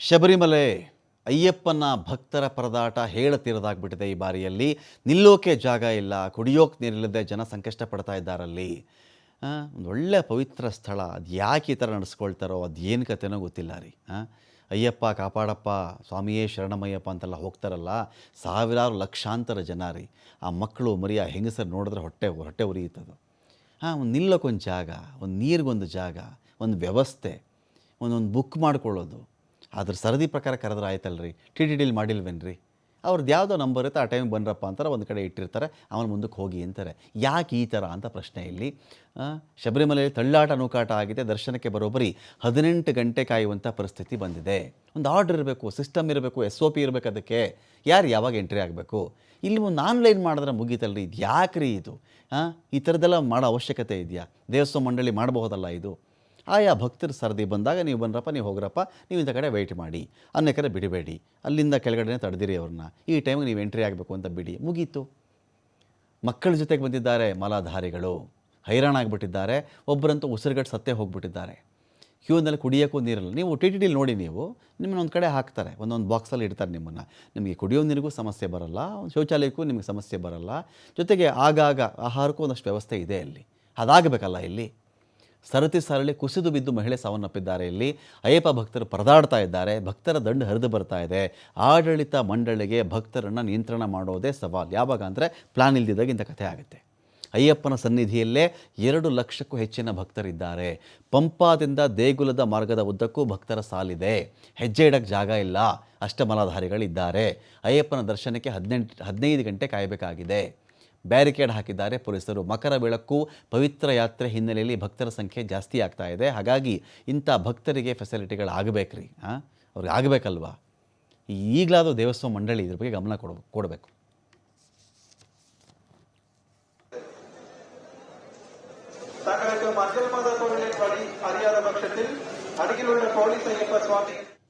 ಶಬರಿಮಲೆ ಅಯ್ಯಪ್ಪನ ಭಕ್ತರ ಪರದಾಟ ಹೇಳತೀರದಾಗ್ಬಿಟ್ಟಿದೆ. ಈ ಬಾರಿಯಲ್ಲಿ ನಿಲ್ಲೋಕೆ ಜಾಗ ಇಲ್ಲ, ಕುಡಿಯೋಕೆ ನೀರಿಲ್ಲದೆ ಜನ ಸಂಕಷ್ಟ ಪಡ್ತಾ ಇದ್ದಾರಲ್ಲಿ. ಒಂದು ಒಳ್ಳೆ ಪವಿತ್ರ ಸ್ಥಳ, ಅದು ಯಾಕೆ ಈ ಥರ ನಡೆಸ್ಕೊಳ್ತಾರೋ ಅದು ಏನು ಕತೆನೋ ಗೊತ್ತಿಲ್ಲ ರೀ. ಅಯ್ಯಪ್ಪ ಕಾಪಾಡಪ್ಪ, ಸ್ವಾಮಿಯೇ ಶರಣಮಯ್ಯಪ್ಪ ಅಂತೆಲ್ಲ ಹೋಗ್ತಾರಲ್ಲ, ಸಾವಿರಾರು ಲಕ್ಷಾಂತರ ಜನ ರೀ. ಆ ಮಕ್ಕಳು ಮರಿ, ಆ ಹೆಂಗಸರು ನೋಡಿದ್ರೆ ಹೊಟ್ಟೆ ಉರಿಯುತ್ತದು. ಒಂದು ನಿಲ್ಲೋಕೊಂದು ಜಾಗ, ಒಂದು ನೀರಿಗೊಂದು ಜಾಗ, ಒಂದು ವ್ಯವಸ್ಥೆ, ಒಂದೊಂದು ಬುಕ್ ಮಾಡ್ಕೊಳ್ಳೋದು, ಅದ್ರ ಸರದಿ ಪ್ರಕಾರ ಕರೆದ್ರೆ ಆಯ್ತಲ್ರಿ. ಟಿ.ಟಿ.ಡಿಲಿ ಮಾಡಿಲ್ವೇನ್ರಿ? ಅವ್ರದ್ದು ಯಾವುದೋ ನಂಬರ್ ಇರುತ್ತೆ, ಆ ಟೈಮಿಗೆ ಬಂದ್ರಪ್ಪ ಅಂತಾರೆ, ಒಂದು ಕಡೆ ಇಟ್ಟಿರ್ತಾರೆ, ಆಮೇಲೆ ಮುಂದಕ್ಕೆ ಹೋಗಿ ಅಂತಾರೆ. ಯಾಕೆ ಈ ಥರ ಅಂತ ಪ್ರಶ್ನೆ ಇಲ್ಲಿ. ಶಬರಿಮಲೆಯಲ್ಲಿ ತಳ್ಳಾಟ ನೂಕಾಟ ಆಗಿದೆ. ದರ್ಶನಕ್ಕೆ ಬರೋಬ್ಬರಿ 18 ಗಂಟೆ ಕಾಯುವಂಥ ಪರಿಸ್ಥಿತಿ ಬಂದಿದೆ. ಒಂದು ಆರ್ಡರ್ ಇರಬೇಕು, ಸಿಸ್ಟಮ್ ಇರಬೇಕು, SOP ಇರಬೇಕು. ಅದಕ್ಕೆ ಯಾರು ಯಾವಾಗ ಎಂಟ್ರಿ ಆಗಬೇಕು. ಇಲ್ಲಿ ಒಂದು ಆನ್ಲೈನ್ ಮಾಡಿದ್ರೆ ಮುಗೀತಲ್ರಿ. ಇದು ಯಾಕೆ ರೀ ಇದು? ಈ ಥರದ್ದೆಲ್ಲ ಮಾಡೋ ಅವಶ್ಯಕತೆ ಇದೆಯಾ? ದೇವಸ್ಥಾನ ಮಂಡಳಿ ಮಾಡಬಹುದಲ್ಲ ಇದು. ಆಯಾ ಭಕ್ತರ ಸರದಿ ಬಂದಾಗ ನೀವು ಬಂದ್ರಪ್ಪ, ನೀವು ಹೋಗ್ರಪ್ಪ, ನೀವು ಇಂಥ ಕಡೆ ವೆಯ್ಟ್ ಮಾಡಿ, ಅನ್ನೋ ಕಡೆ ಬಿಡಬೇಡಿ, ಅಲ್ಲಿಂದ ಕೆಳಗಡೆ ತಡೆದಿರಿ ಅವ್ರನ್ನ. ಈ ಟೈಮಿಗೆ ನೀವು ಎಂಟ್ರಿ ಆಗಬೇಕು ಅಂತ ಬಿಡಿ, ಮುಗೀತು. ಮಕ್ಕಳ ಜೊತೆಗೆ ಬಂದಿದ್ದಾರೆ ಮಾಲಾಧಾರಿಗಳು, ಹೈರಾಣಾಗ್ಬಿಟ್ಟಿದ್ದಾರೆ. ಒಬ್ಬರಂತೂ ಉಸಿರುಗಟ್ಟು ಸತ್ತೇ ಹೋಗ್ಬಿಟ್ಟಿದ್ದಾರೆ. ಕ್ಯೂನಲ್ಲಿ ಕುಡಿಯೋಕ್ಕೂ ನೀರಲ್ಲ. ನೀವು ಟಿ.ಟಿ.ಡಿಲಿ ನೋಡಿ, ನೀವು ನಿಮ್ಮನ್ನ ಒಂದು ಕಡೆ ಹಾಕ್ತಾರೆ, ಒಂದೊಂದು ಬಾಕ್ಸಲ್ಲಿ ಇಡ್ತಾರೆ ನಿಮ್ಮನ್ನು. ನಿಮಗೆ ಕುಡಿಯೋ ನೀರಿಗೂ ಸಮಸ್ಯೆ ಬರಲ್ಲ, ಶೌಚಾಲಯಕ್ಕೂ ನಿಮಗೆ ಸಮಸ್ಯೆ ಬರಲ್ಲ. ಜೊತೆಗೆ ಆಗಾಗ ಆಹಾರಕ್ಕೂ ಒಂದಷ್ಟು ವ್ಯವಸ್ಥೆ ಇದೆ ಅಲ್ಲಿ. ಅದಾಗಬೇಕಲ್ಲ ಇಲ್ಲಿ. ಸರಳಿ ಕುಸಿದು ಬಿದ್ದು ಮಹಿಳೆ ಸಾವನ್ನಪ್ಪಿದ್ದಾರೆ. ಇಲ್ಲಿ ಅಯ್ಯಪ್ಪ ಭಕ್ತರು ಪರದಾಡ್ತಾ ಇದ್ದಾರೆ. ಭಕ್ತರ ದಂಡು ಹರಿದು ಬರ್ತಾ ಇದೆ. ಆಡಳಿತ ಮಂಡಳಿಗೆ ಭಕ್ತರನ್ನು ನಿಯಂತ್ರಣ ಮಾಡೋದೇ ಸವಾಲು. ಯಾವಾಗ ಅಂದರೆ ಪ್ಲಾನ್ ಇಲ್ದಿದ್ದಾಗ ಇಂಥ ಕಥೆ ಆಗುತ್ತೆ. ಅಯ್ಯಪ್ಪನ ಸನ್ನಿಧಿಯಲ್ಲೇ 2 ಲಕ್ಷಕ್ಕೂ ಹೆಚ್ಚಿನ ಭಕ್ತರಿದ್ದಾರೆ. ಪಂಪಾದಿಂದ ದೇಗುಲದ ಮಾರ್ಗದ ಉದ್ದಕ್ಕೂ ಭಕ್ತರ ಸಾಲಿದೆ. ಹೆಜ್ಜೆ ಇಡಕ್ಕೆ ಜಾಗ ಇಲ್ಲ, ಅಷ್ಟಮಲಾಧಾರಿಗಳಿದ್ದಾರೆ. ಅಯ್ಯಪ್ಪನ ದರ್ಶನಕ್ಕೆ 15 ಗಂಟೆ ಕಾಯಬೇಕಾಗಿದೆ. ಬ್ಯಾರಿಕೇಡ್ ಹಾಕಿದ್ದಾರೆ ಪೊಲೀಸರು. ಮಕರ ಬೆಳಕು ಪವಿತ್ರ ಯಾತ್ರೆ ಹಿನ್ನೆಲೆಯಲ್ಲಿ ಭಕ್ತರ ಸಂಖ್ಯೆ ಜಾಸ್ತಿ ಆಗ್ತಾ ಇದೆ. ಹಾಗಾಗಿ ಇಂಥ ಭಕ್ತರಿಗೆ ಫೆಸಿಲಿಟಿಗಳು ಆಗಬೇಕ್ರಿ. ಅವ್ರಿಗೆ ಆಗಬೇಕಲ್ವಾ? ಈಗಲಾದರೂ ದೇವಸ್ಥಾನ ಮಂಡಳಿ ಇದ್ರ ಬಗ್ಗೆ ಗಮನ ಕೊಡಬೇಕು. தங்களுக்கு மஞ்சள் மத தொழிலின் வழி அறியாத பட்சத்தில் அருகிலுள்ள போலீஸ் ஐயப்ப சுவாமி